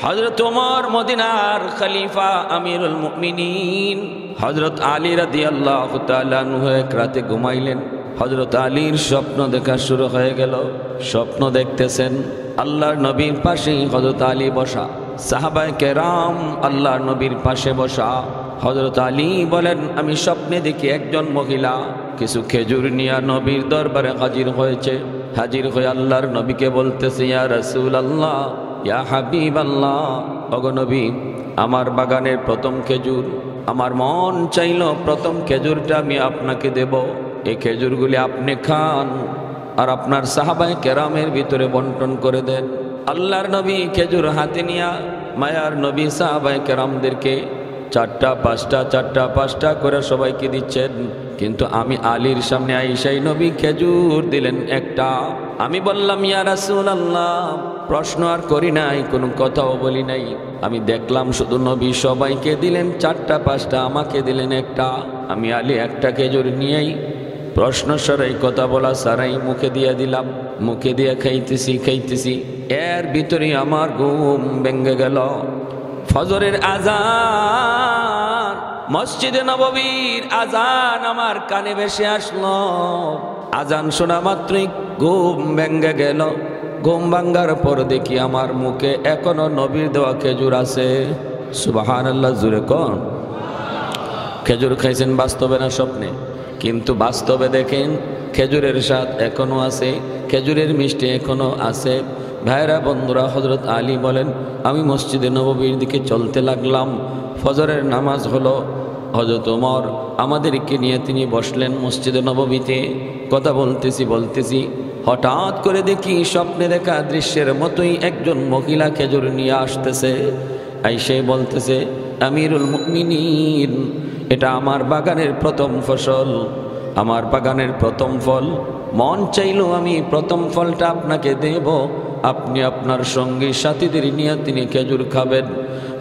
হযরত ওমর মদিনার খলিফা আমিরুল মুমিনিন হযরত আলী রাদিয়াল্লাহু তাআলা আনহু এক রাতে ঘুমাইলেন। হযরত আলীর স্বপ্ন দেখা শুরু হয়ে গেল। স্বপ্ন দেখতেছেন আল্লাহর নবীর পাশেই হযরত আলী বসা, সাহাবায়ে কেরাম আল্লাহর নবীর পাশে বসা। হযরত আলী বলেন, আমি স্বপ্নে দেখি একজন মহিলা কিছু খেজুর নিয়ে নবীর দরবারে হাজির হয়েছে। হাজির হয়ে আল্লাহর নবীকে বলতেছে, ইয়া রাসূলুল্লাহ, ইয়া হাবিবাল্লাহ, ওগো নবী, আমার বাগানের প্রথম খেজুর, আমার মন চাইল প্রথম খেজুরটা আমি আপনাকে দেব। এই খেজুরগুলি আপনি খান আর আপনার সাহাবায়ে কেরামের ভিতরে বন্টন করে দেন। আল্লাহর নবী খেজুর হাতে নিয়ে মায়ার নবী সাহাবায়ে কেরামদেরকে চারটা পাঁচটা করে সবাইকে দিচ্ছেন। কিন্তু আমি আলীর সামনে আইসাই নবী খেজুর দিলেন একটা। আমি বললাম, ইয়া রাসূলুল্লাহ, প্রশ্ন আর করি নাই, কোনো কথাও বলি নাই। আমি দেখলাম শুধু নবী সবাইকে দিলেন চারটা পাঁচটা, আমাকে দিলেন একটা। আমি আলী একটা খেজুর নিয়েই প্রশ্ন সারাই, কথা বলা সারাই মুখে দিয়ে দিলাম। মুখে দিয়ে খাইতেছি। এর ভিতরে আমার ঘুম ভেঙে গেল। ফজরের আজান, মসজিদে নববীর আজান আমার কানে ভেসে আসলো। আজান শোনা মাত্রই ঘুম ভেঙে গেল। ঘুম ভাঙ্গার পর দেখি আমার মুখে এখনো নবীর দেওয়া খেজুর আছে। সুবহানাল্লাহ, জুরে কোন। খেজুর খাইছেন বাস্তবে না স্বপ্নে? কিন্তু বাস্তবে দেখেন খেজুরের স্বাদ এখনো আছে, খেজুরের মিষ্টি এখনো আছে। ভাইরা বন্ধুরা, হযরত আলী বলেন, আমি মসজিদে নববীর দিকে চলতে লাগলাম। ফজরের নামাজ হলো। হযরত ওমর আমাদেরকে নিয়ে তিনি বসলেন মসজিদে নববীতে। কথা বলতেছি হঠাৎ করে দেখি স্বপ্নে দেখা দৃশ্যের মতোই একজন মহিলা খেজুর নিয়ে আসতেছে। আইসে বলতেছে, আমিরুল মুমিনিন, এটা আমার বাগানের প্রথম ফসল, আমার বাগানের প্রথম ফল। মন চাইল আমি প্রথম ফলটা আপনাকে দেব, আপনি আপনার সঙ্গী সাথীদের নিয়ে তিনি খেজুর খাবেন।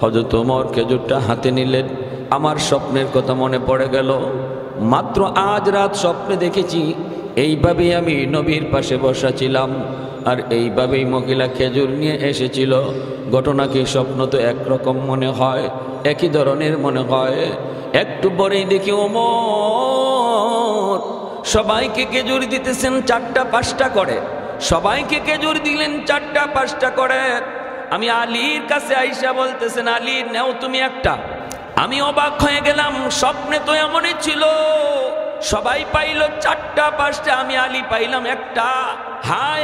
হযরত ওমর খেজুরটা হাতে নিলেন। আমার স্বপ্নের কথা মনে পড়ে গেল। মাত্র আজ রাত স্বপ্নে দেখেছি এইভাবেই আমি নবীর পাশে বসা ছিলাম, আর এইভাবেই মহিলা খেজুর নিয়ে এসেছিল। ঘটনা কি স্বপ্ন তো একরকম মনে হয়, একই ধরনের মনে হয়। একটু পরেই দেখি ওমর সবাইকে খেজুর দিতেছেন চারটা পাঁচটা করে। সবাইকে খেজুর দিলেন চারটা পাঁচটা করে। আমি আলীর কাছে আইসা বলতেছেন, আলী নেও তুমি একটা। আমি অবাক হয়ে গেলাম, স্বপ্নে তো এমনই ছিল, সবাই পাইল চারটা পাঁচটা, আমি আলী পাইলাম একটা। হ্যাঁ,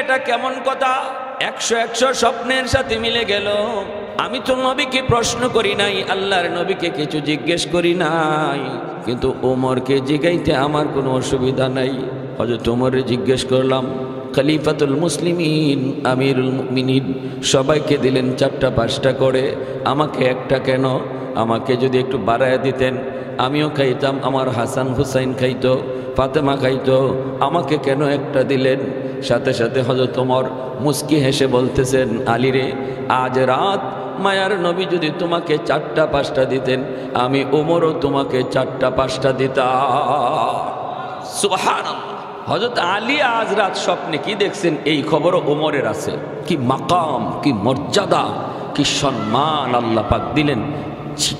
এটা কেমন কথা? 100 স্বপ্নের সাথে মিলে গেল। আমি তো নবীকে প্রশ্ন করি নাই, আল্লাহর নবীকে কিছু জিজ্ঞেস করি নাই, কিন্তু ওমরকে জিগাইতে আমার কোনো অসুবিধা নাই। হযরত ওমরে জিজ্ঞেস করলাম, খলিফাতুল মুসলিমিন আমিরুল মুমিনিন সবাইকে দিলেন চারটা পাঁচটা করে, আমাকে একটা কেন? আমাকে যদি একটু বাড়ায় দিতেন আমিও খাইতাম, আমার হাসান হুসাইন খাইতো, ফাতেমা খাইতো, আমাকে কেন একটা দিলেন? সাথে সাথে হযরত ওমর মুস্কি হেসে বলতেছেন, আলী রে, আজ রাত মায়ার নবী যদি তোমাকে চারটা পাঁচটা দিতেন, আমি ওমরও তোমাকে চারটা পাঁচটা দিতাম। সুবহানাল্লাহ। হযরত আলী আজ রাত স্বপ্নে কি দেখছেন এই খবরও ওমরের আছে। কি মাকাম, কি মর্যাদা, কি সম্মান আল্লাহ পাক দিলেন,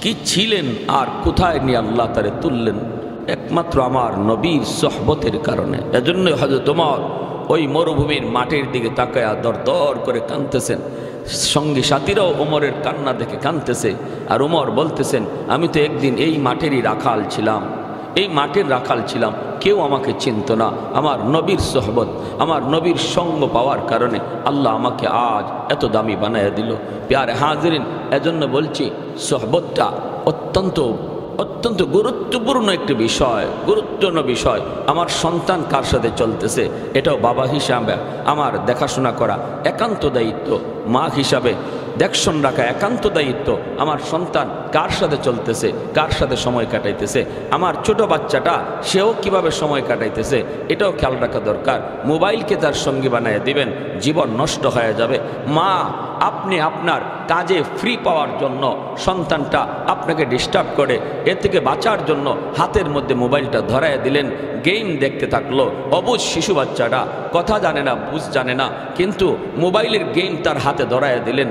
কি ছিলেন আর কোথায় নিয়ে আল্লাহ তারে তুললেন, একমাত্র আমার নবীর সোহবতের কারণে। এজন্য হযরত ওমর ওই মরুভূমির মাটির দিকে তাকায়া দর দর করে কাঁদতেছেন। সঙ্গী সাথীরাও ওমরের কান্না দেখে কাঁদতেছে। আর ওমর বলতেছেন, আমি তো একদিন এই মাঠেরই রাখাল ছিলাম, এই মাঠের রাখাল ছিলাম, কেউ আমাকে চিনত না। আমার নবীর সোহবত, আমার নবীর সঙ্গ পাওয়ার কারণে আল্লাহ আমাকে আজ এত দামি বানায় দিল। প্যারে হাজিরিন, এজন্য বলছি সোহবতটা অত্যন্ত অত্যন্ত গুরুত্বপূর্ণ একটি বিষয়, গুরুত্বপূর্ণ বিষয়। আমার সন্তান কার সাথে চলতেছে এটাও বাবা হিসাবে আমার দেখাশোনা করা একান্ত দায়িত্ব। মা হিসাবে দেখশন রাখা একান্ত দায়িত্ব। আমার সন্তান কার সাথে চলতেছে, কার সাথে সময় কাটাইতেছে, আমার ছোট বাচ্চাটা সেও কিভাবে সময় কাটাইতেছে এটাও খেয়াল রাখা দরকার। মোবাইলকে তার সঙ্গী বানিয়ে দিবেন, জীবন নষ্ট হয়ে যাবে। মা আপনি আপনার কাজে ফ্রি পাওয়ার জন্য সন্তানটা আপনাকে ডিস্টার্ব করে, এর থেকে বাঁচার জন্য হাতের মধ্যে মোবাইলটা ধরায় দিলেন, গেম দেখতে থাকলো। অবুঝ শিশু বাচ্চাটা কথা জানে না, বুঝ জানে না, কিন্তু মোবাইলের গেম তার হাতে ধরায় দিলেন,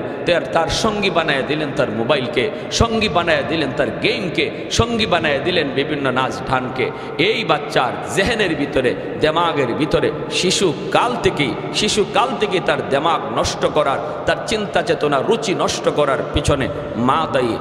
তার সঙ্গী বানায় দিলেন তার মোবাইলকে, সঙ্গী বানায় দিলেন তার গেমকে, সঙ্গী বানায় দিলেন বিভিন্ন নাচ ঢানকে। এই বাচ্চার জেহেনের ভিতরে, দেমাগের ভিতরে শিশুকাল থেকেই তার দেমাগ নষ্ট করার, তার চিন্তা চেতনা রুচি নষ্ট করার পিছনে মা দায়ী,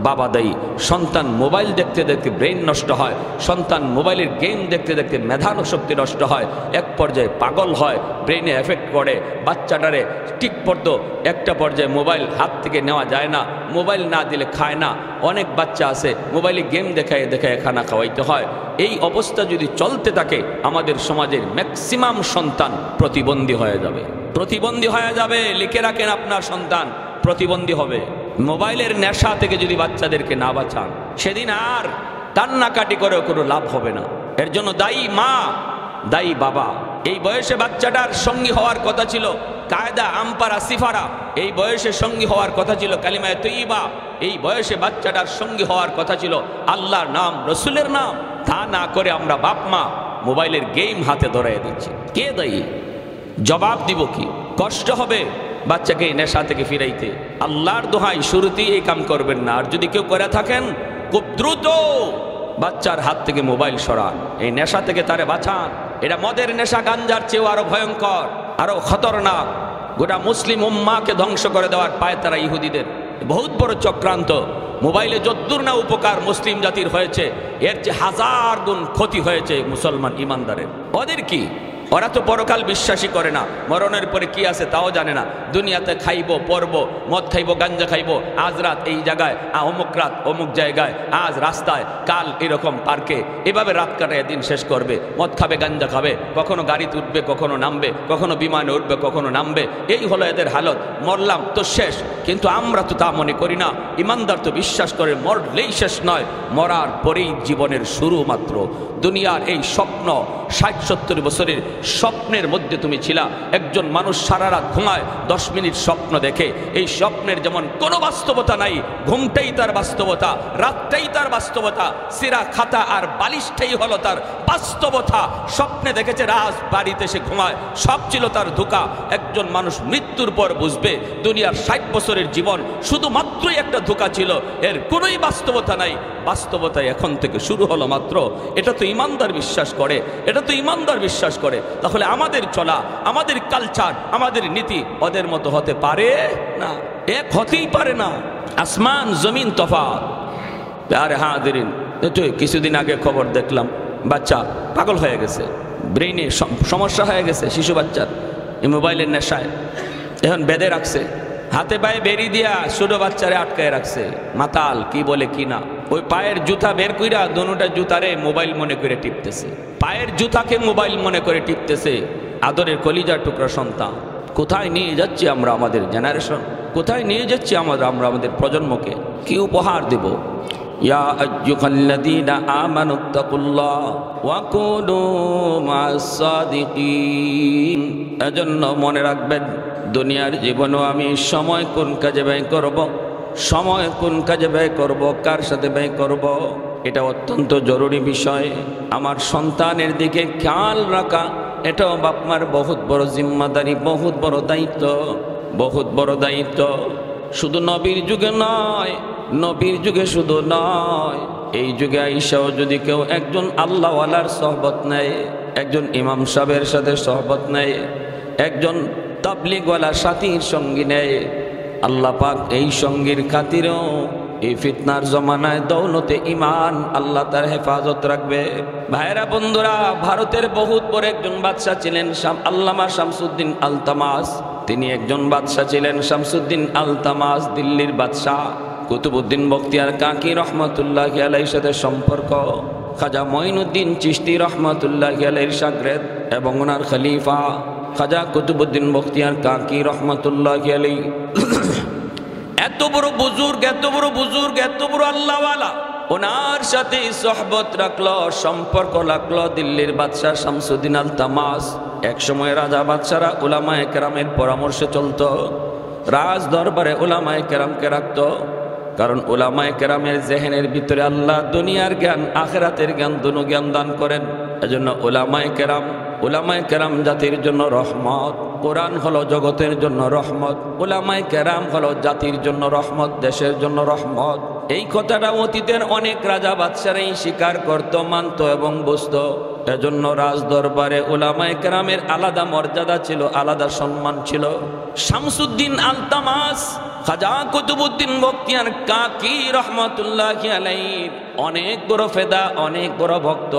বাবা দায়ী। সন্তান মোবাইল দেখতে দেখতে ব্রেন নষ্ট হয়, সন্তান মোবাইলের গেম দেখতে দেখতে মেধানো শক্তি নষ্ট হয়, এক পর্যায়ে পাগল হয়, ব্রেনে এফেক্ট করে বাচ্চাটারে। ঠিক পড়তো একটা পর্যায়ে মোবাইল হাত থেকে নেওয়া যায় না, মোবাইল না দিলে খায় না। অনেক বাচ্চা আছে মোবাইলে গেম দেখায় দেখায় খানা খাওয়াইতে হয়। এই অবস্থা যদি চলতে থাকে আমাদের সমাজের ম্যাক্সিমাম সন্তান প্রতিবন্ধী হয়ে যাবে। লিখে রাখেন, আপনার সন্তান প্রতিবন্ধী হবে। মোবাইলের নেশা থেকে যদি বাচ্চাদেরকে না বাঁচান, সেদিন আর কান্নাকাটি করেও কোনো লাভ হবে না। এর জন্য দায়ী মা, দায়ী বাবা। এই বয়সে বাচ্চাটার সঙ্গী হওয়ার কথা ছিল কায়দা, আমপারা, সিফারা। এই বয়সে সঙ্গী হওয়ার কথা ছিল কালিমায়ে তৈয়্যিবা। এই বয়সে বাচ্চাটার সঙ্গী হওয়ার কথা ছিল আল্লাহর নাম, রসুলের নাম। তা না করে আমরা বাপ মা মোবাইলের গেম হাতে ধরাই দিচ্ছি। কে দায়ী? জবাব দিব কি? কষ্ট হবে বাচ্চাকে নেশা থেকে ফিরাইতে। আল্লাহর দোহাই শুরুতেই এই কাম করবেন না। আর যদি কেউ করে থাকেন, খুব দ্রুত বাচ্চার হাত থেকে মোবাইল সরান, এই নেশা থেকে তারে বাঁচান। এটা মদের নেশা গাঞ্জার চেয়েও আরো ভয়ঙ্কর, আরো খতরনাক। গোটা মুসলিম উম্মাকে ধ্বংস করে দেওয়ার পায় তারা ইহুদিদের বহুত বড় চক্রান্ত। মোবাইলে যদ্দূর না উপকার মুসলিম জাতির হয়েছে, এর চেয়ে 1000 গুণ ক্ষতি হয়েছে মুসলমান ইমানদারের। ওদের কি? ওরা তো পরকাল বিশ্বাসী করে না, মরণের পরে কি আছে তাও জানে না। দুনিয়াতে খাইবো, পরবো, মদ খাইবো, গাঞ্জা খাইবো, আজ রাত এই জায়গায়, অমুক রাত অমুক জায়গায়, আজ রাস্তায়, কাল এরকম পার্কে, এভাবে রাত কাটায় দিন শেষ করবে। মদ খাবে, গাঞ্জা খাবে, কখনো গাড়িতে উঠবে, কখনো নামবে, কখনো বিমানে উঠবে, কখনো নামবে। এই হলো এদের হালত। মরলাম তো শেষ। কিন্তু আমরা তো তা মনে করি না। ইমানদার তো বিশ্বাস করে মরলেই শেষ নয়, মরার পরেই জীবনের শুরু মাত্র। দুনিয়ার এই স্বপ্ন 60-70 বছরের স্বপ্নের মধ্যে তুমি ছিলা। একজন মানুষ সারা রাত ঘুমায়, 10 মিনিট স্বপ্ন দেখে। এই স্বপ্নের যেমন কোনো বাস্তবতা নাই, ঘুমটাই তার বাস্তবতা, রাতটাই তার বাস্তবতা, সিরা খাতা আর বালিশটাই হলো তার বাস্তবতা। স্বপ্নে দেখেছে রাজ বাড়িতে সে ঘুমায়, সব ছিল তার ধোঁকা। একজন মানুষ মৃত্যুর পর বুঝবে দুনিয়ার 60 বছরের জীবন শুধুমাত্রই একটা ধোঁকা ছিল, এর কোনোই বাস্তবতা নাই। বাস্তবতা এখন থেকে শুরু হলো মাত্র। এটা তো ইমানদার বিশ্বাস করে, এটা তো ইমানদার বিশ্বাস করে। তাহলে আমাদের চলা, আমাদের কালচার, আমাদের নীতি ওদের মতো হতে পারে না, এক হতেই পারে না। আসমান জমিন তফাৎ। আরে হাজিরিন, কিছুদিন আগে খবর দেখলাম বাচ্চা পাগল হয়ে গেছে, ব্রেইনে সমস্যা হয়ে গেছে শিশু বাচ্চার, এই মোবাইলের নেশায়। এখন বেঁধে রাখছে, হাতে পায়ে বেরি দিয়া ছোট বাচ্চারে আটকায় রাখছে। মাতাল কি বলে কি না। ওই পায়ের জুতা বের কইরা দোনোটা জুতারে মোবাইল মনে করে টিপতেছে, পায়ের জুতাকে মোবাইল মনে করে টিপতেছে। আদরের কলিজার টুকরা সন্তান। কোথায় নিয়ে যাচ্ছি আমরা আমাদের জেনারেশন? কোথায় নিয়ে যাচ্ছি আমরা আমাদের প্রজন্মকে? কি উপহার দেব? ইয়া আইয়ুহাল্লাযীনা আমানুত্তাকুল্লাহ ওয়া কুনু মা'আস সাদিকিন। এজন্য মনে রাখবেন দুনিয়ার জীবনেও আমি সময় কোন কাজে ব্যয় করব, সময় কোন কাজে ব্যয় করব, কার সাথে ব্যয় করব, এটা অত্যন্ত জরুরি বিষয়। আমার সন্তানের দিকে খেয়াল রাখা এটাও বাপমার বহুত বড় জিম্মাদারি, বহুত বড় দায়িত্ব, বহুত বড় দায়িত্ব। শুধু নবীর যুগে নয়, নবীর যুগে শুধু নয়, এই যুগে আইসাও যদি কেউ একজন আল্লাহওয়ালার সহবত নেয়, একজন ইমাম সাহেবের সাথে সহবত নেয়, একজন তাবলিগওয়ালা সাথীর সঙ্গী নেয়, আল্লাহ পাক এই সঙ্গীর খাতিরেও এই ফিতনার জমানায় দৌলতে ইমান আল্লাহ তার হেফাজত রাখবে। ভাইরা বন্ধুরা, ভারতের বহুত বড় একজন বাদশাহ ছিলেন আল্লামা শামসুদ্দিন আলতামাস। তিনি একজন বাদশাহ ছিলেন শামসুদ্দিন আলতামাস, দিল্লির বাদশাহ। কুতুবউদ্দিন বখতিয়ার কাকি রহমতুল্লাহি আলাইহির সাথে সম্পর্ক। খাজা মঈনুদ্দিন চিশতি রহমতুল্লাহি আলাইহির শাগরেদ এবং ওনার খলিফা খাজা কুতুবউদ্দিন বখতিয়ার কাকি রহমতুল্লাহি আলাইহি। এত বড় বুজুর্গ, এত বড় বুজুর্গ, এত বড় আল্লাহওয়ালা, ওনার সাথে সোহবত রাখলো, সম্পর্ক রাখলো দিল্লির বাদশাহ শামসুদ্দিন আলতামাস। এক সময় রাজা বাদশারা উলামায়ে কেরামের পরামর্শে চলতো। রাজ দরবারে উলামায়ে কেরামকে রাখতো, কারণ উলামায়ে কেরামের জেহেনের ভিতরে আল্লাহ দুনিয়ার জ্ঞান আখিরাতের জ্ঞান দুনো জ্ঞান দান করেন। এজন্য উলামায়ে কেরাম জাতির জন্য রহমত। কোরআন হলো জগতের জন্য রহমত, উলামায়ে কেরাম হলো জাতির জন্য রহমত, দেশের জন্য রহমত। এই কথাটা অতীতের অনেক রাজা বাদশারাই স্বীকার করত, মানত এবং বুঝত। এজন্য রাজ দরবারে উলামায়ে কেরামের আলাদা মর্যাদা ছিল, আলাদা সম্মান ছিল। শামসুদ্দিন আলতামাস, খাজা কুতুবউদ্দিন বখতিয়ার কাকি রহমাতুল্লাহি আলাইহির অনেক বড় ফেদা, অনেক বড় ভক্ত।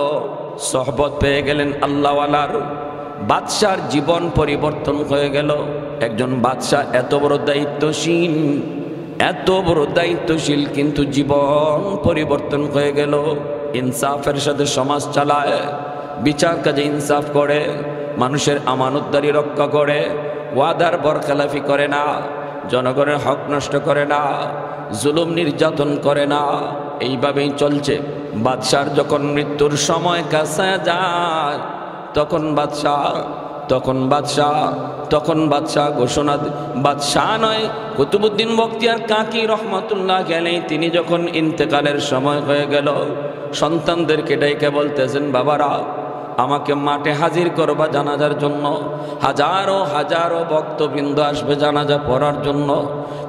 সোহবত পেয়ে গেলেন আল্লাহওয়ালার। বাদশার জীবন পরিবর্তন হয়ে গেল। একজন বাদশা এত বড় দায়িত্বশীল, কিন্তু জীবন পরিবর্তন হয়ে গেল। ইনসাফের সাথে সমাজ চালায়, বিচার কাজে ইনসাফ করে, মানুষের আমানতদারি রক্ষা করে, ওয়াদার বরখেলাফি করে না, জনগণের হক নষ্ট করে না, জুলুম নির্যাতন করে না। এইভাবেই চলছে। বাদশার যখন মৃত্যুর সময় কাছে যায়, তখন বাদশাহ ঘোষণা, বাদশাহ নয়, কুতুবউদ্দিন বখতিয়ার কাকি রহমাতুল্লাহি আলাইহি তিনি যখন ইন্তেকালের সময় হয়ে গেল, সন্তানদেরকে ডেকে বলতেছেন, বাবারা আমাকে মাঠে হাজির করবা জানাজার জন্য। হাজারো ভক্তবৃন্দ আসবে জানাজা পড়ার জন্য,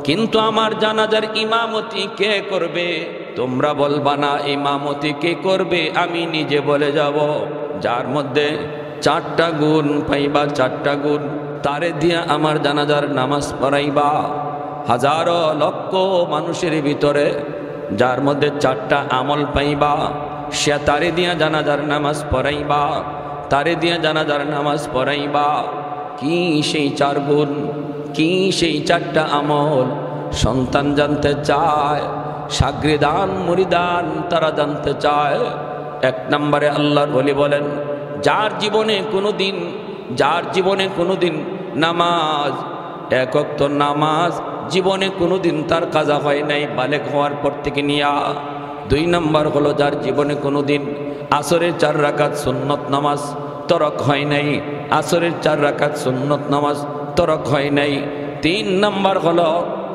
কিন্তু আমার জানাজার ইমামতি কে করবে? তোমরা বলবা না ইমামতি কে করবে, আমি নিজে বলে যাব। যার মধ্যে 4টা গুণ পাইবা, 4টা গুণ, তারে দিয়া আমার জানাজার নামাজ পড়াইবা। হাজারো লক্ষ মানুষের ভিতরে যার মধ্যে 4টা আমল পাইবা, সে তারে দিয়া জানাজার নামাজ পড়াইবা, তারে দিয়া জানাজার নামাজ পড়াইবা। কি সেই 4 গুণ, কি সেই 4টা আমল? সন্তান জানতে চায়, শাগরিদান মুরিদান তারা জানতে চায়। 1 নম্বরে আল্লাহর ওলি বলেন, যার জীবনে কোনোদিন নামাজ, 1 ওয়াক্ত নামাজ জীবনে কোনোদিন তার কাজা হয় নাই বালেগ হওয়ার পর থেকে নিয়া। 2 নম্বর হলো যার জীবনে কোনোদিন আসরের 4 রাকাত সুন্নত নামাজ তরক হয় নাই, আসরের 4 রাকাত সুন্নত নামাজ তরক হয় নাই। 3 নম্বর হলো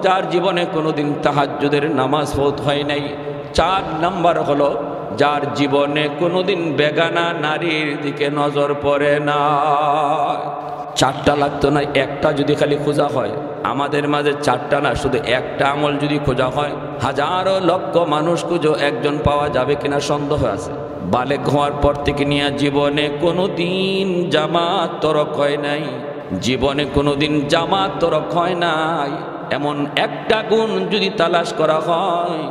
যার জীবনে কোনোদিন তাহাজ্জুদের নামাজ ফৌত হয় নাই। 4 নম্বর হলো যার জীবনে কোনোদিন বেগানা নারীর দিকে নজর পড়ে না। 4টা লাগতো না, 1টা যদি খালি খোঁজা হয়। আমাদের মাঝে 4টা না, শুধু 1টা আমল যদি খোঁজা হয়, হাজারো লক্ষ মানুষ খুঁজো, একজন পাওয়া যাবে কিনা সন্দেহ আছে। বালেগ হওয়ার পর থেকে নিয়ে জীবনে কোনোদিন জামাত তরক হয় নাই, জীবনে কোনোদিন জামাত তরক হয় নাই, এমন 1টা গুণ যদি তালাশ করা হয়,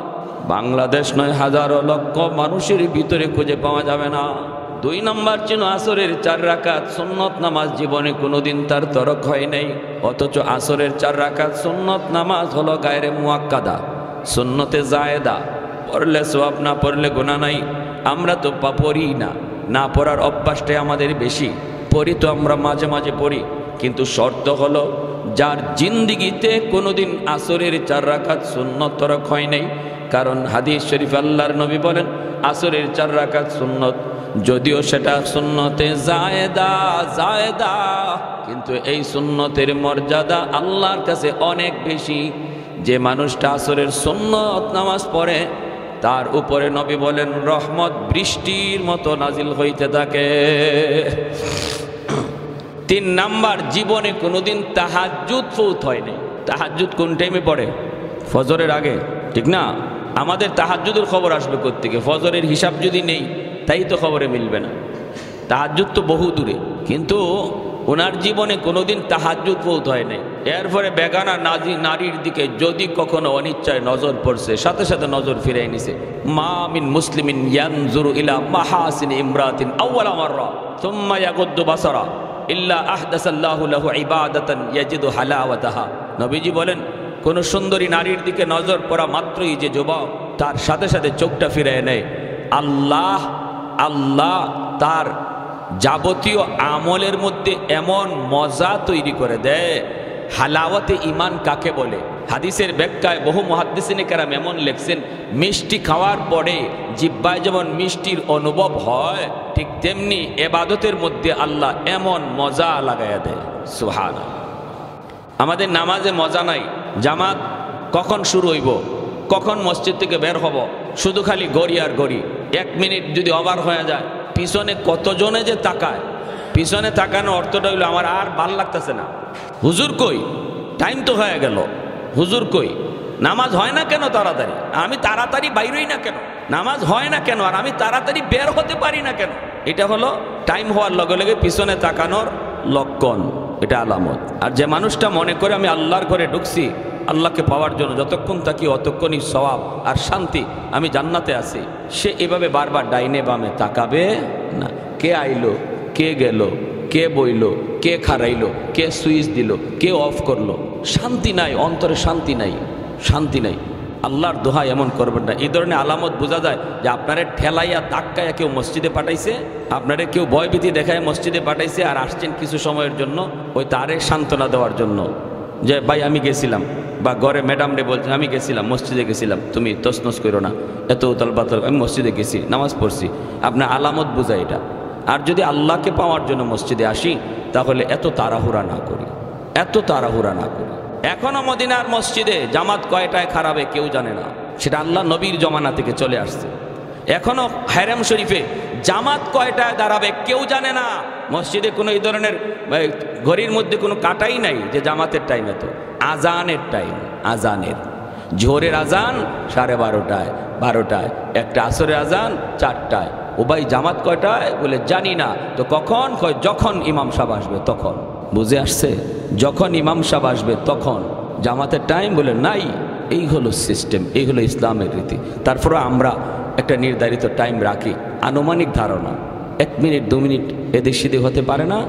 বাংলাদেশ নয় হাজারো লক্ষ মানুষের ভিতরে খুঁজে পাওয়া যাবে না। 2 নম্বর ছিল আসরের 4 রাকাত সুন্নত নামাজ, জীবনে কোনোদিন তার তরক হয় নাই। অথচ আসরের 4 রাকাত সুন্নত নামাজ হলো গায়রে মুআক্কাদা, সুন্নতে জায়েদা, পড়লে সওয়াব, না পড়লে গুনাহ নাই। আমরা তো পড়ি না, না পড়ার অভ্যাসটাই আমাদের বেশি। পড়ি তো আমরা মাঝে মাঝে পড়ি, কিন্তু শর্ত হলো যার জিন্দিগিতে কোনোদিন আসরের 4 রাকাত সুন্নত তরক হয় নাই। কারণ হাদিস শরীফ আল্লাহর নবী বলেন, আসরের 4 রাকাত সুন্নত, যদিও সেটা সুন্নতে জায়েদা, কিন্তু এই সুন্নতের মর্যাদা আল্লাহর কাছে অনেক বেশি। যে মানুষটা আসরের সুন্নত নামাজ পড়ে, তার উপরে নবী বলেন রহমত বৃষ্টির মতো নাজিল হইতে থাকে। 3 নাম্বার, জীবনে কোনোদিন তাহাজ্জুদ ফৌত হয় নাই। তাহাজ্জুদ কোন টাইমে পড়ে? ফজরের আগে, ঠিক না? আমাদের তাহাজ্জুদের খবর আসবে কোত্থেকে? ফজরের হিসাব যদি নেই, তাই তো খবরে মিলবে না। তাহাজ্জুদ তো বহু দূরে, কিন্তু ওনার জীবনে কোনোদিন তাহাজ্জুদ ফৌত হয় নাই। এরপরে বেগানা নারীর দিকে যদি কখনো অনিচ্ছায় নজর পড়ছে, সাথে সাথে নজর ফিরাই নিছে। মা মিন মুসলিমিন ইয়ানজুরু ইলা মাহাসিন ইমরাতিন আউয়ালা মাররা সুম্মা ইয়াগুদ্দু বাসারা ইল্লা আহদাসাল্লাহু লাহু ইবাদাতান ইয়াজিদু হালাওয়াতাহা। নবীজি বলেন, কোন সুন্দরী নারীর দিকে নজর পড়া মাত্রই যে যুবক তার সাথে সাথে চোখটা ফিরিয়ে নেয়, আল্লাহ তার যাবতীয় আমলের মধ্যে এমন মজা তৈরি করে দেয়। হালাওয়াতে ঈমান কাকে বলে? হাদিসের ব্যাখ্যায় বহু মুহাদ্দিসিনে কেরাম এমন লেখছেন, মিষ্টি খাওয়ার পরে জিহ্বায় যেমন মিষ্টির অনুভব হয়, ঠিক তেমনি ইবাদতের মধ্যে আল্লাহ এমন মজা লাগাইয়া দেয়। সুবহানাল্লাহ। আমাদের নামাজে মজা নাই। জামাত কখন শুরু হইব, কখন মসজিদ থেকে বের হব, শুধু খালি গড়ি আর গড়ি। 1 মিনিট যদি ওভার হয়ে যায়, পিছনে কতজনে যে তাকায়। পিছনে তাকানো অর্থটা হইলো আমার আর ভাল লাগতেছে না, হুজুর কই, টাইম তো হয়ে গেল, হুজুর কই, নামাজ হয় না কেন তাড়াতাড়ি, আমি তাড়াতাড়ি বাইরই না কেন, নামাজ হয় না কেন, আর আমি তাড়াতাড়ি বের হতে পারি না কেন। এটা হলো টাইম হওয়ার লগে লগে পিছনে তাকানোর লক্ষণ, এটা আলামত। আর যে মানুষটা মনে করে আমি আল্লাহর ঘরে ঢুকছি আল্লাহকে পাওয়ার জন্য, যতক্ষণ থাকি অতক্ষণই সওয়াব আর শান্তি, আমি জান্নাতে আছি, সে এভাবে বারবার ডাইনে বামে তাকাবে না। কে আইলো, কে গেল, কে বইল, কে খারাইলো, কে সুইচ দিল, কে অফ করলো, শান্তি নাই অন্তরে, শান্তি নাই, শান্তি নাই। আল্লাহর দোহাই এমন করবেন না। এই ধরনের আলামত বোঝা যায় যে আপনারে ঠেলাইয়া ধাক্কাইয়া কেউ মসজিদে পাঠাইছে, আপনারে কেউ ভয়ভীতি দেখায় মসজিদে পাঠাইছে, আর আসছেন কিছু সময়ের জন্য ওই তারে সান্ত্বনা দেওয়ার জন্য, যে ভাই আমি গেছিলাম, বা ঘরে ম্যাডামরে বলছেন আমি গেছিলাম, মসজিদে গেছিলাম, তুমি তসনস করো না, এত উতাল পাতাল, আমি মসজিদে গেছি, নামাজ পড়ছি। আপনার আলামত বোঝায় এটা। আর যদি আল্লাহকে পাওয়ার জন্য মসজিদে আসি, তাহলে এত তাড়াহুড়া না করি, এত তাড়াহুড়া না করি। এখনো মদিনার মসজিদে জামাত কয়টায় খারাপে কেউ জানে না, সেটা আল্লাহ নবীর জমানা থেকে চলে আসছে। এখনো হারেম শরীফে জামাত কয়টায় দাঁড়াবে কেউ জানে না। মসজিদে কোনো এই ধরনের ঘড়ির মধ্যে কোনো কাটাই নাই যে জামাতের টাইম, এত আজানের টাইম, আজানের জোহরের আজান 12:30টায়, 12টায়, একটা আসরের আজান 4টায়। ও ভাই জামাত কয়টায়, বলে জানি না। তো কখন, কয় যখন ইমাম সাহেব আসবে তখন। বুঝে আসছে, যখন ইমাম সাহেব আসবে তখন জামাতের টাইম, বলে নাই। এই হলো সিস্টেম, এই হলো ইসলামের রীতি। তারপরে আমরা একটা নির্ধারিত টাইম রাখি, আনুমানিক ধারণা 1 মিনিট 2 মিনিট এদিক সেদিক হতে পারে না,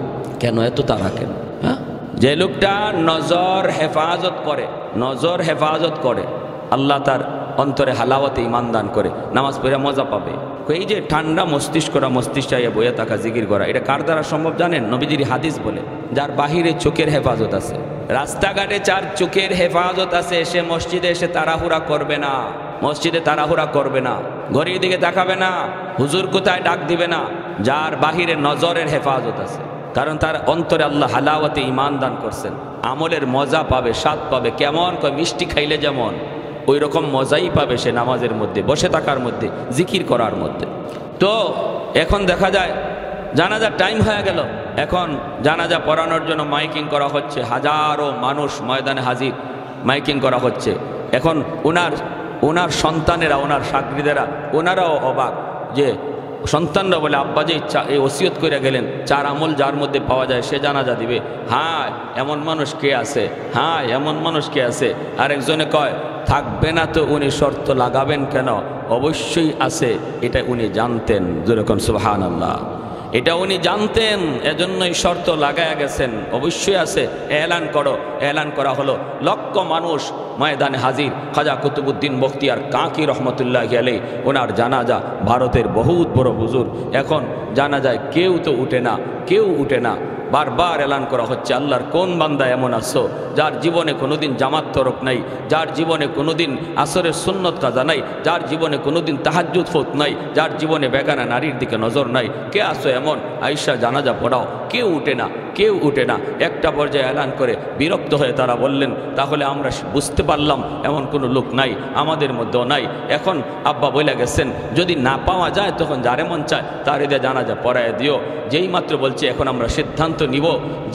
কেন এত তারা কেন? হ্যাঁ, যে লোকটা নজর হেফাজত করে, নজর হেফাজত করে, আল্লাহ তার অন্তরে হালাওয়াতে ইমান দান করে, নামাজ পড়ে মজা পাবে। এই যে ঠান্ডা মস্তিষ্করা, মস্তিষ্ক চাইয়া বইয়া থাকা, জিকির করা, এটা কার দ্বারা সম্ভব জানেন? নবীজির হাদিস বলে, যার বাহিরে চোখের হেফাজত আছে, রাস্তাঘাটে যার চোখের হেফাজত আছে, সে মসজিদে এসে তাড়াহুড়া করবে না, মসজিদে তাড়াহুড়া করবে না, ঘড়ির দিকে তাকাবে না, হুজুর কোথায় ডাক দিবে না। যার বাহিরে নজরের হেফাজত আছে, কারণ তার অন্তরে আল্লাহ হালাওয়াতে ইমান দান করছেন, আমলের মজা পাবে, স্বাদ পাবে। কেমন? কয় মিষ্টি খাইলে যেমন, ওই রকম মজাই পাবে সে নামাজের মধ্যে, বসে থাকার মধ্যে, জিকির করার মধ্যে। তো এখন দেখা যায় জানাজার টাইম হয়ে গেল, এখন জানাজা পড়ানোর জন্য মাইকিং করা হচ্ছে, হাজারো মানুষ ময়দানে হাজির, মাইকিং করা হচ্ছে। এখন ওনার সন্তানেরা, ওনার সাগরিদেরা, ওনারাও অবাক যে সন্তানরা বলে আব্বা যে এই ওসিয়ত করে গেলেন, 4 আমল যার মধ্যে পাওয়া যায় সে জানাজা দিবে। হ্যাঁ, এমন মানুষ কে আছে? হ্যাঁ, এমন মানুষ কে আছে? আরেকজনে কয় থাকবে না তো উনি শর্ত লাগাবেন কেন? অবশ্যই আছে, এটা উনি জানতেন। যেরকম সুবহানাল্লাহ, এটা উনি জানতেন, এজন্যই শর্ত লাগায়া গেছেন। অবশ্যই আছে, এলান করো। এলান করা হলো, লক্ষ মানুষ ময়দানে হাজির। খাজা কুতুবউদ্দিন বখতিয়ার কাকি রহমতুল্লাহ আলাইহি, ওনার জানাজা, ভারতের বহুত বড় হুজুর। এখন জানাজায় কেউ তো উঠে না, কেউ উঠে না। বারবার এলান করা হচ্ছে, আল্লাহর কোন বান্দা এমন আছো যার জীবনে কোনোদিন জামাত তরক নাই, যার জীবনে কোনোদিন আসরের সুন্নত কাজা নাই, যার জীবনে কোনোদিন তাহাজ্জুদ ফত নাই, যার জীবনে বেগানা নারীর দিকে নজর নাই, কে আছো এমন? আয়েশা জানাজা পড়াও। কেউ উঠে না, কেউ উঠে না। একটা পর্যায়ে এলান করে বিরক্ত হয়ে তারা বললেন, তাহলে আমরা বুঝতে পারলাম এমন কোনো লোক নাই, আমাদের মধ্যেও নাই। এখন আব্বা বলে গেছেন, যদি না পাওয়া যায় তখন যারে মন চায় তার এদের জানাজা পড়ায় দিও। যেই মাত্র বলছে এখন আমরা সিদ্ধান্ত নিব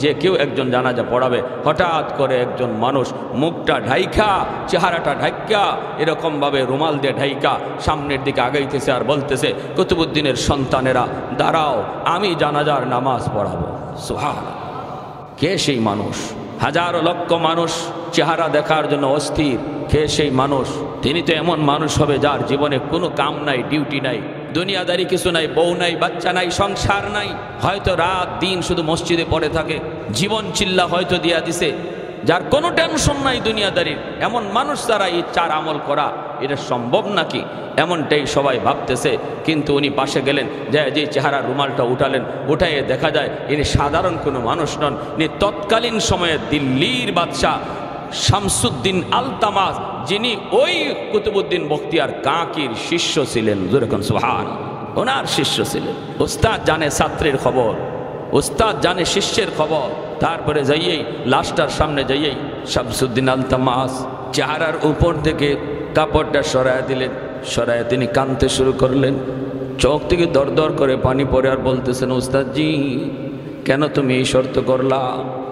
যে কেউ একজন জানাজা পড়াবে, হঠাৎ করে একজন মানুষ মুখটা ঢাইকা, চেহারাটা ঢাইকা, এরকমভাবে রুমাল দিয়ে ঢাইকা সামনের দিকে আগাইতেছে আর বলতেছে, কুতুবউদ্দিনের সন্তানেরা দাঁড়াও, আমি জানাজার নামাজ পড়াবো। সুবহানাল্লাহ, কে সেই মানুষ? হাজারো লক্ষ মানুষ চেহারা দেখার জন্য অস্থির। কে সেই মানুষ? তিনি তো এমন মানুষ হবে যার জীবনে কোনো কাম নাই, ডিউটি নাই, দুনিয়াদারি কিছু নাই, বউ নাই, বাচ্চা নাই, সংসার নাই, হয়তো রাত দিন শুধু মসজিদে পড়ে থাকে, জীবন চিল্লা হয়তো দিয়া দিছে, যার কোনো টেনশন নাই দুনিয়াদারির। এমন মানুষ দ্বারা এই 4 আমল করা এটা সম্ভব নাকি? এমনটাই সবাই ভাবতেছে। কিন্তু উনি পাশে গেলেন, যে চেহারা রুমালটা উঠালেন, উঠাইয়ে দেখা যায় ইনি সাধারণ কোনো মানুষ নন। ইনি তৎকালীন সময়ে দিল্লির বাদশাহ শামসুদ্দিন আলতামাস, যিনি ওই কুতুবউদ্দিন বখতিয়ার কাকির শিষ্য ছিলেন। যেরকম সুবহানাল্লাহ, ওনার শিষ্য ছিলেন। উস্তাদ জানে ছাত্রের খবর, উস্তাদ জানে শিষ্যের খবর। তারপরে যাইয়েই লাশটার সামনে যাইয়েই শামসুদ্দিন আলতামাস চেহারার উপর থেকে কাপড়টা সরায় দিলেন। সরায় তিনি কাঁদতে শুরু করলেন, চোখ থেকে দর দর করে পানি পড়ে, আর বলতেছেন, উস্তাদজি কেন তুমি এই শর্ত করলা?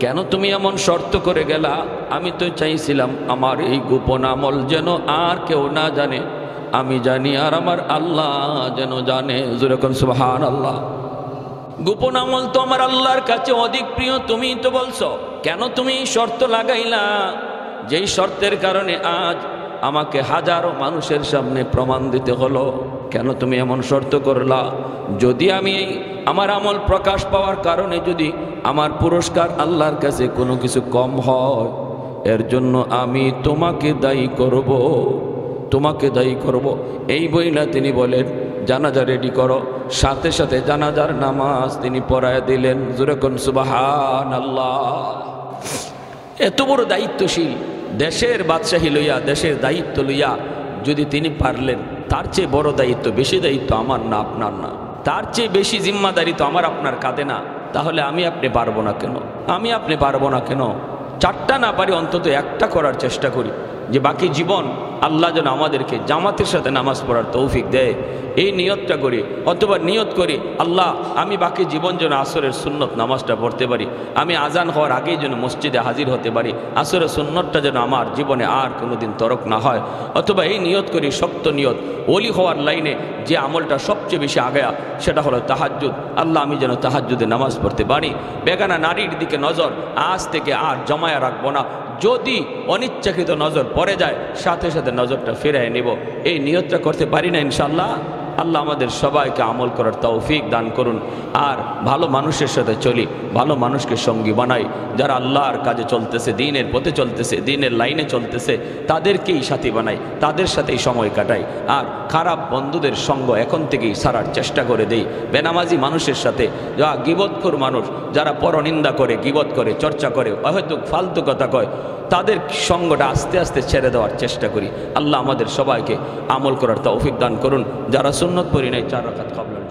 কেন তুমি এমন শর্ত করে গেলা? আমি তো চাইছিলাম আমার এই গোপন আমল যেন আর কেউ না জানে, আমি জানি আর আমার আল্লাহ যেন জানে। যেরকম সুবহানাল্লাহ। গোপন আমল তো আমার আল্লাহর কাছে অধিক প্রিয়। তুমি তো বলছো, কেন তুমি শর্ত লাগাইলা? যেই শর্তের কারণে আজ আমাকে হাজারো মানুষের সামনে প্রমাণ দিতে হলো। কেন তুমি এমন শর্ত করলা? যদি আমি আমার আমল প্রকাশ পাওয়ার কারণে যদি আমার পুরস্কার আল্লাহর কাছে কোনো কিছু কম হয়, এর জন্য আমি তোমাকে দায়ী করব, তোমাকে দায়ী করব। এই বইলা তিনি বলেন, জানাজা রেডি করো। সাথে সাথে জানাজার নামাজ তিনি পড়ায় দিলেন। যেরকম সুবহানাল্লাহ। এত বড় দায়িত্বশীল, দেশের বাদশাহী লইয়া, দেশের দায়িত্ব লইয়া যদি তিনি পারলেন, তার চেয়ে বড় দায়িত্ব, বেশি দায়িত্ব আমার না, আপনার না। তার চেয়ে বেশি জিম্মাদারি তো আমার আপনার কাঁধে না। তাহলে আমি আপনি পারবো না কেন? আমি আপনি পারবো না কেন? চারটা না পারি অন্তত একটা করার চেষ্টা করি, যে বাকি জীবন আল্লাহ যেন আমাদেরকে জামাতের সাথে নামাজ পড়ার তৌফিক দেয়, এই নিয়তটা করি। অথবা নিয়ত করি, আল্লাহ আমি বাকি জীবন যেন আসরের সুন্নত নামাজটা পড়তে পারি, আমি আজান হওয়ার আগেই যেন মসজিদে হাজির হতে পারি, আসরের সুন্নতটা যেন আমার জীবনে আর কোনোদিন তরক না হয়। অথবা এই নিয়ত করি, শক্ত নিয়ত, ওলি হওয়ার লাইনে যে আমলটা সবচেয়ে বেশি আগায়া সেটা হলো তাহাজ্জুদ। আল্লাহ আমি যেন তাহাজ্জুদে নামাজ পড়তে পারি। বেগানা নারীর দিকে নজর আজ থেকে আর জমায়া রাখবো না। যদি অনিচ্ছাকৃত নজর পড়ে যায়, সাথে সাথে নজরটা ফিরিয়ে নেব। এই নিয়তটা করতে পারি না ইনশাআল্লাহ? আল্লাহ আমাদের সবাইকে আমল করার তৌফিক দান করুন। আর ভালো মানুষের সাথে চলি, ভালো মানুষকে সঙ্গী বানাই। যারা আল্লাহর কাজে চলতেছে, দিনের পথে চলতেছে, দিনের লাইনে চলতেছে, তাদেরকেই সাথী বানাই, তাদের সাথেই সময় কাটাই। আর খারাপ বন্ধুদের সঙ্গ এখন থেকেই সারার চেষ্টা করে দেই। বেনামাজি মানুষের সাথে, যা গীবতখোর মানুষ, যারা পরনিন্দা করে, গীবত করে, চর্চা করে, অহেতুক ফালতু কথা কয়, তাদের সঙ্গটা আস্তে আস্তে ছেড়ে দেওয়ার চেষ্টা করি। আল্লাহ আমাদের সবাইকে আমল করার তৌফিক দান করুন। যারা সুন্নত পড়ি নাই 4 রাকাত কবলার